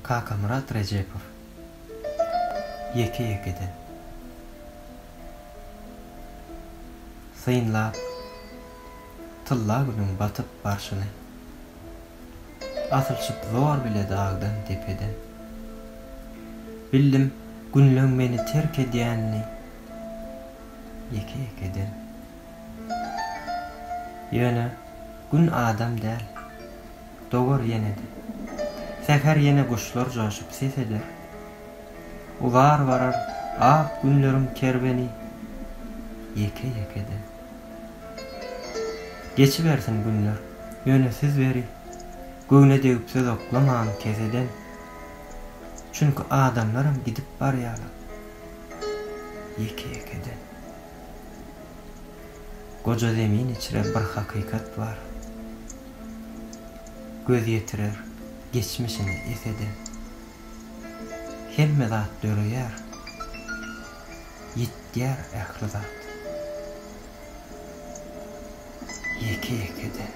Kaka Murat Recepov. Yeke-yekeden. Syynlap tylla günüň batyp barşyny. Atylşyp zor bile dagdan tepeden. Bildim günlüň meni terk edýänini. Yeke-yekeden. Ýöne gün adam däl. Dogor ýenedi. Seher ýene guşlar joşup ses eder. Ular varar ak günleriň kerbeni. Yeke-yekeden. Geçibersin günler, yönesiz beri. Göğüne degip söz oklaman keseden. Çünkü adamlarım gidip barýarlar. Yeke-yekeden. Goja zemin içire bir hakikat var. Göz yetirer, geçmişini eseden. Hemme zat döreýär. Yitýär ähli zat. Yeke-yekeden.